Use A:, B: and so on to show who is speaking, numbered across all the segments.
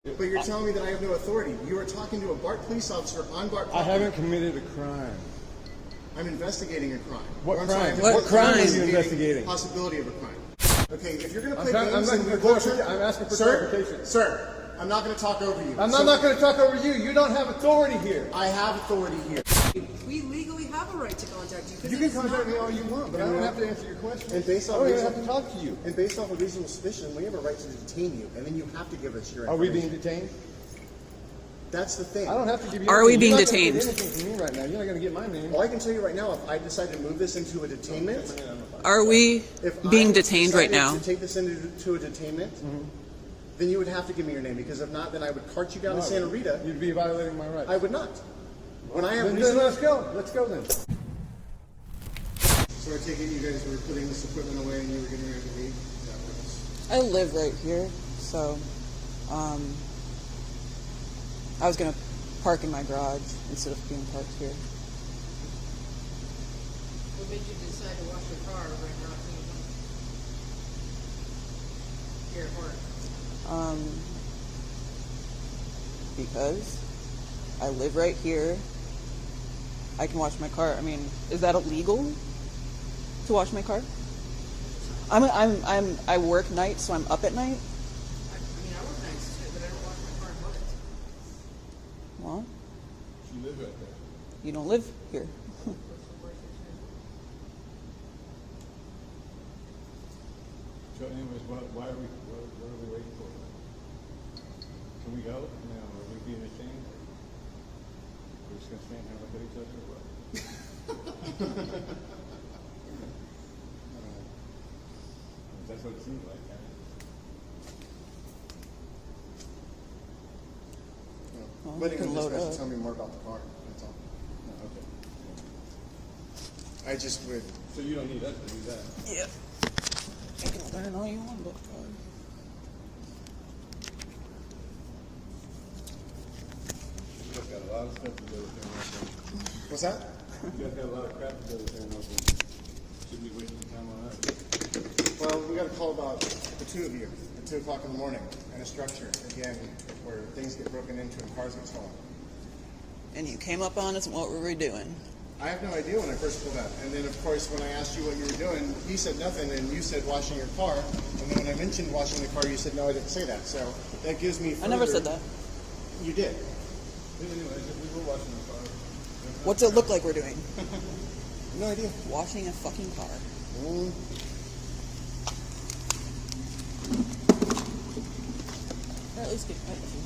A: But you're telling me that I have no authority. You are talking to a BART police officer on BART property.
B: I haven't committed a crime.
A: I'm investigating a crime.
B: What crime?
A: What
B: crime are you investigating?
A: Possibility of a crime. Okay, if you're going to play
B: I'm
A: games,
B: I'm asking for clarification.
A: Sir, I'm not going to talk over you.
B: I'm not going to talk over you. You don't have authority here.
A: I have authority here.
C: We legally have a right to contact you.
B: You can contact me all you want, but I don't have to answer your questions.
A: And based off
B: I don't have to talk to you.
A: And based off of reasonable suspicion, we have a right to detain you, and then you have to give us your
B: Are
A: information.
B: we being detained?
A: That's the thing.
B: I don't have to give you.
D: Are we being detained?
B: You're not going to get anything from me right now. You're not going to get my name.
A: Well, I can tell you right now, if I decide to move this into a detainment,
D: Are we being detained right now?
A: To take this into a detainment, then you would have to give me your name, because if not, then I would cart you down to Santa Rita.
B: You'd be violating my rights.
A: I would not. When I have
B: Then
A: reason.
B: let's go. Let's go then.
A: So I take it you guys were putting this equipment away and you were getting ready to leave? Is that what it is?
D: I live right here, so I was gonna park in my garage instead of being parked here.
C: What made you decide to wash your car right now? Here at work.
D: Because I live right here. I can wash my car. I mean, is that illegal to wash my car? I work nights, so I'm up at night.
C: I mean, I work nights too, but I don't wash my car at night.
D: Well,
B: You live right there.
D: you don't live here.
B: So, anyways, what are we waiting for? Can we go? No, are we being detained? We're just gonna stand here and look at each other, or what? That's what it seems like.
D: Well,
A: But
D: you
A: it
D: can
A: was
D: load
A: just
D: up.
A: tell me more about the car. That's all.
B: No, okay.
A: I just would.
B: So you don't need us to do that.
D: Yeah. You can learn all you want about cars.
B: You guys got a lot of stuff to do with there.
A: What's that?
B: You guys got a lot of crap to do with there. Should be wasting time on us.
A: Well, we got a call about the two of you at 2 o'clock in the morning in a structure, again, where things get broken into and cars get stolen.
D: And you came up on us, and what were we doing?
A: I have no idea when I first pulled up. And then, of course, when I asked you what you were doing, he said nothing, and you said washing your car. And then when I mentioned washing the car, you said, no, I didn't say that. So that gives me further...
D: I never said that.
A: You did.
B: Anyways, we were watching the car.
D: What's it look like we're doing?
A: No idea.
D: Washing a fucking car. Or at least get right with you.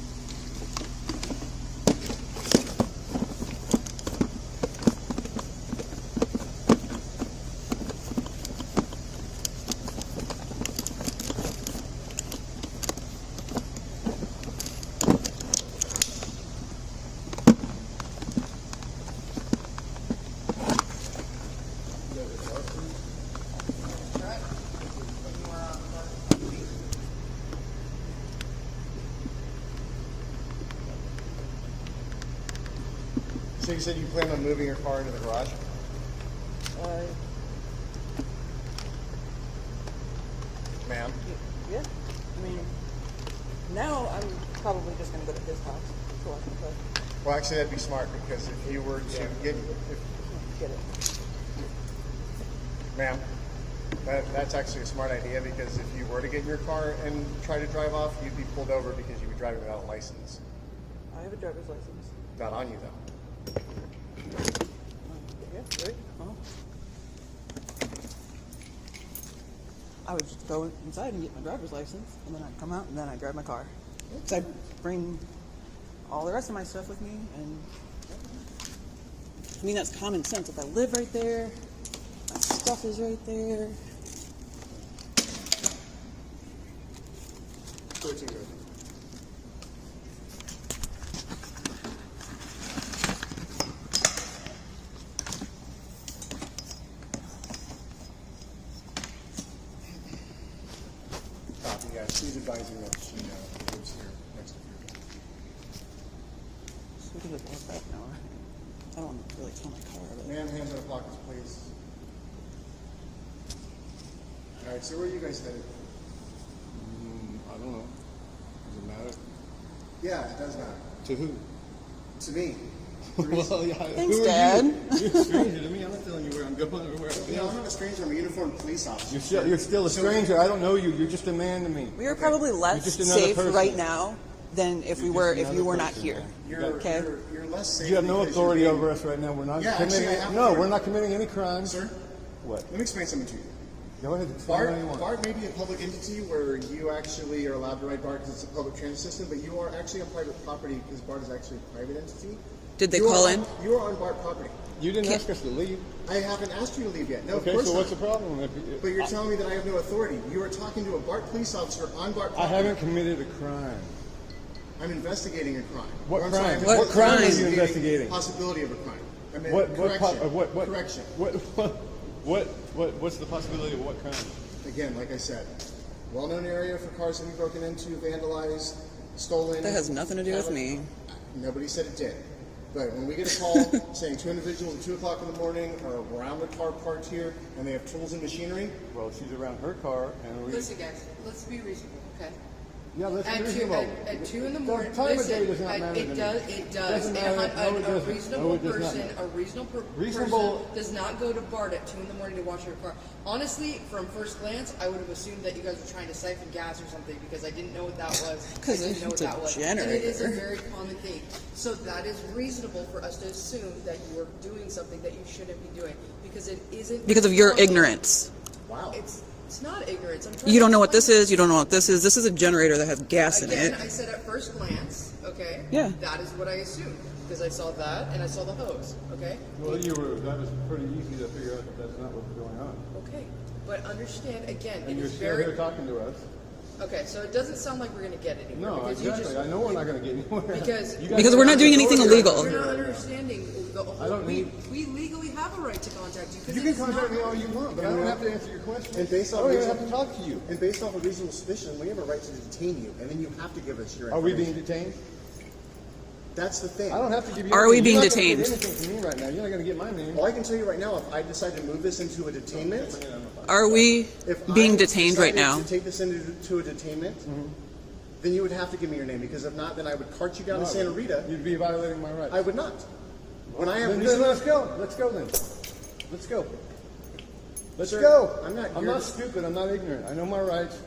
A: So you said you plan on moving your car into the garage? Ma'am?
D: Yeah. I mean, now I'm probably just going to go to his house to wash my car.
A: Well, actually, that'd be smart, because if you were to get...
D: Get it.
A: Ma'am, that's actually a smart idea, because if you were to get in your car and try to drive off, you'd be pulled over because you'd be driving without a license.
D: I have a driver's license.
A: Not on you, though.
D: Yeah, right. Well, I would just go inside and get my driver's license, and then I'd come out, and then I'd drive my car. So I'd bring all the rest of my stuff with me, and I mean, that's common sense. If I live right there, my stuff is right there.
A: 13 good. Copy, yeah. She's advising that she lives here next to you.
D: So we can just walk back now. I don't want to really tow my car. But
A: Ma'am, hands in the pockets, please. All right, so where are you guys headed?
B: I don't know. Does it matter?
A: Yeah, it does matter.
B: To who?
A: To me.
B: Well, yeah.
D: Thanks,
B: who are
D: Dad.
B: You? You're a stranger to me. I'm not telling you where I'm going or where I'm
A: You know, I'm
B: going.
A: not a stranger. I'm a uniformed police officer.
B: You're still a stranger. I don't know you. You're just a man to me.
D: We are probably less
B: just another
D: safe
B: person.
D: right now than if
B: You're
D: we
B: just
D: you were
B: another
D: not
B: person,
D: here.
B: man.
A: You're, you're less safe.
B: You have no
A: because
B: authority
A: you're being-
B: over us right now. We're not
A: Yeah,
B: committing.
A: actually, I have
B: No,
A: authority.
B: we're not committing any crimes.
A: Sir,
B: What?
A: let me explain something to you.
B: Go ahead. Explain what you want.
A: BART may be a public entity where you actually are allowed to ride BART because it's a public transit system, but you are actually on private property because BART is actually a private entity.
D: Did they
A: You
D: call
A: are
D: in?
A: You are on BART property.
B: You didn't ask us to leave.
A: I haven't asked you to leave yet. No,
B: Okay,
A: of course
B: so what's the
A: not.
B: problem?
A: But you're telling me that I have no authority. You are talking to a BART police officer on BART
B: I
A: property.
B: haven't committed a crime.
A: I'm investigating a crime.
B: What
A: Or I'm sorry,
B: crime?
A: I'm
D: What crime are
B: you investigating?
A: Possibility of a crime. I mean,
B: What
A: correction.
B: Correction.
A: Correction.
B: What's the possibility of what crime?
A: Again, like I said, well-known area for cars to be broken into, vandalized, stolen.
D: That has nothing to do with me.
A: Nobody said it did. But when we get a call saying two individuals at 2 o'clock in the morning are around the car parked here and they have tools and machinery,
B: Well, she's around her car, and we.
C: Listen, guys, let's be reasonable, okay?
B: Yeah, let's
C: At
B: be
C: two,
B: reasonable.
C: at 2 in the morning,
B: The time of day
C: listen,
B: does not matter to
C: it
B: me.
C: does, it does.
B: Doesn't matter. No, it
C: A
B: doesn't.
C: reasonable
B: No, it does not
C: person,
B: matter.
C: a reasonable
B: Reasonable-
C: person does not go to BART at 2 in the morning to wash your car. Honestly, from first glance, I would have assumed that you guys were trying to siphon gas or something because I didn't know what that was.
D: 'Cause
C: I didn't know what
D: it's a
C: that was. And it is a
D: generator.
C: very common thing. So that is reasonable for us to assume that you are doing something that you shouldn't be doing because it isn't.
D: Because of your
C: common.
D: ignorance.
A: wow.
C: It's not ignorance. I'm trying
D: You
C: to
D: don't know what this
C: explain
D: is. You don't know what this is. This is a generator that has gas in
C: Again,
D: it.
C: I said at first glance, okay?
D: Yeah.
C: That is what I assumed because I saw that and I saw the hose, okay?
B: Well, that was pretty easy to figure out that that's not what's going on.
C: Okay. But understand again,
B: And
C: it
B: you're
C: is
B: still
C: very
B: here talking to us.
C: okay. So it doesn't sound like we're gonna get anywhere.
B: No,
C: because
B: exactly.
C: You just,
B: I know we're not going to get anywhere.
C: Because-
B: You guys
D: Because
B: don't
D: we're
B: have
D: not doing
B: authority
D: anything
B: right
D: illegal.
C: You're
B: here
C: not
B: right now.
C: understanding the whole.
B: I don't need-
C: We legally have a right to contact you. 'cause
B: You
C: it
B: can
C: is not-
B: contact me all you want, but I don't have to answer your questions.
A: And based
B: I
A: on
B: don't even
A: reason-
B: have to talk to you.
A: And based off of reasonable suspicion, we have a right to detain you, and then you have to give us your
B: Are we
A: information.
B: being detained?
A: That's the thing.
B: I don't have to give you.
D: Are we
B: anything.
D: being
B: You're not gonna
D: detained?
B: get anything from me right now. You're not going to get my name.
A: All I can tell you right now, if I decide to move this into a detainment,
D: Are we
A: if
D: being
A: I
D: detained right
A: decided
D: now?
A: to take this into a detainment, then you would have to give me your name, because if not, then I would cart you down to Santa Rita.
B: You'd be violating my rights.
A: I would not. When I have
B: Then
A: reason,
B: let's go. Let's go then. Let's go. Let's
A: Sir,
B: go.
A: I'm not
B: I'm
A: here
B: not
A: to-
B: stupid. I'm not ignorant. I know my rights.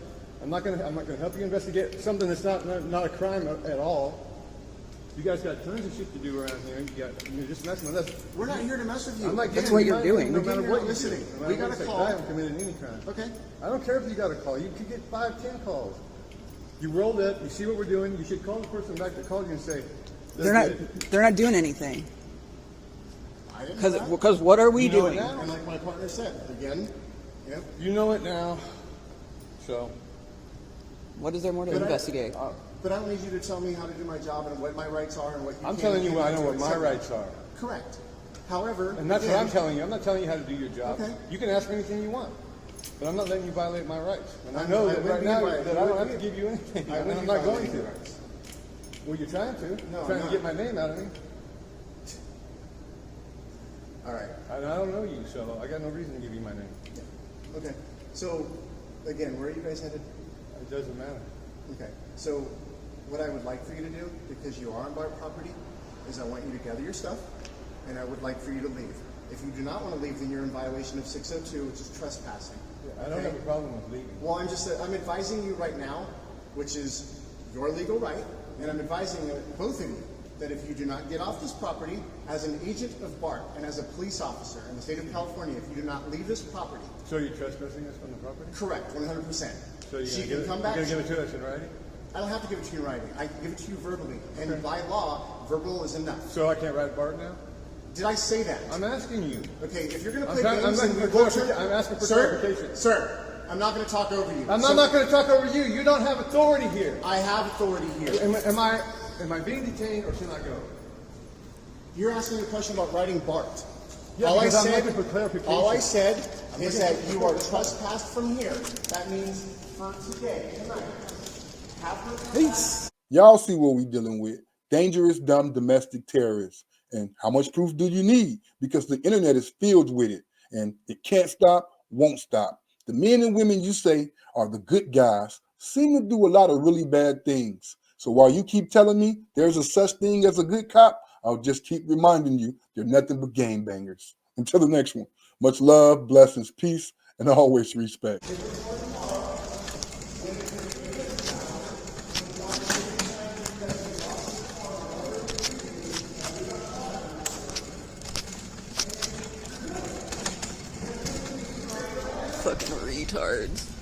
B: I'm not gonna help you investigate something that's not a crime at all. You guys got tons of shit to do around here. You're just messing with us.
A: we're not here to mess with you.
B: I'm not
D: That's
B: giving
D: what
B: you
D: you're
B: my
D: doing.
B: name, no
A: Again,
B: matter
A: you're
B: what
A: not
B: you
A: listening.
B: do. No
A: We
B: matter
A: got
B: what
A: a
B: you say.
A: call.
B: I haven't committed any crime.
A: Okay.
B: I don't care if you got a call. You could get 5, 10 calls. You rolled up. You see what we're doing. You should call the person back that called you and say,
D: They're not doing anything.
A: I didn't know that.
D: Because what are we
B: You know it
D: doing?
B: now?
A: And like my partner said, again, yep.
B: You know it now. So.
D: What is there more to
A: But
D: investigate?
A: But I don't need you to tell me how to do my job and what my rights are and what you
B: I'm
A: can
B: telling
A: and
B: you
A: can't
B: I know
A: do,
B: what my
A: etc.
B: rights are.
A: Correct. However,
B: And that's what
A: again,
B: I'm telling you. I'm not telling you how to do your job.
A: Okay.
B: You can ask me anything you want. But I'm not letting you violate my rights. And I
A: I
B: know that
A: wouldn't
B: right
A: be
B: now
A: right.
B: that
A: I
B: I don't
A: wouldn't
B: have to
A: be-
B: give you anything.
A: I
B: And
A: wouldn't
B: I'm
A: be
B: not going
A: violating
B: to.
A: your rights.
B: Well, you're trying to.
A: No,
B: You're
A: I'm
B: trying to
A: not.
B: get my name out of me.
A: All right.
B: And I don't know you, so I got no reason to give you my name.
A: Okay. So, again, where are you guys headed?
B: It doesn't matter.
A: Okay. So, what I would like for you to do, because you are on BART property, is I want you to gather your stuff, and I would like for you to leave. If you do not want to leave, then you're in violation of 602, which is trespassing.
B: I don't
A: Okay?
B: have a problem with leaving.
A: Well, I'm advising you right now, which is your legal right, and I'm advising both of you that if you do not get off this property as an agent of BART and as a police officer in the state of California, if you do not leave this property,
B: So you're trespassing us from the property?
A: correct, 100%.
B: So
A: She
B: you're
A: can come
B: going
A: back.
B: to give it to us in writing?
A: I don't have to give it to you in writing. I can give it to you verbally, and by law, verbal is enough.
B: So I can't ride BART now?
A: Did I say that?
B: I'm asking you.
A: Okay, if you're going to
B: I'm
A: play
B: trying-
A: games,
B: I'm
A: then
B: looking
A: you
B: for
A: go to-
B: I'm asking for
A: Sir,
B: clarification.
A: Sir, I'm not going to talk over you.
B: I'm
A: So
B: not going to talk over you. You don't have authority here.
A: I have authority here.
B: Am I being detained or should I go?
A: You're asking a question about writing BART.
B: Yeah,
A: all I
B: because I'm
A: said,
B: looking for clarification.
A: all I said is
B: looking
A: that
B: for
A: you are trespassed from here. That means for today, tonight. Have her
D: Peace.
E: Y'all see what we dealing with. Dangerous, dumb domestic terrorists. And how much proof do you need? Because the internet is filled with it. And it can't stop, won't stop. The men and women you say are the good guys seem to do a lot of really bad things. So while you keep telling me there's a such thing as a good cop, I'll just keep reminding you they're nothing but game bangers. Until the next one, much love, blessings, peace, and always respect.
D: Fucking retards.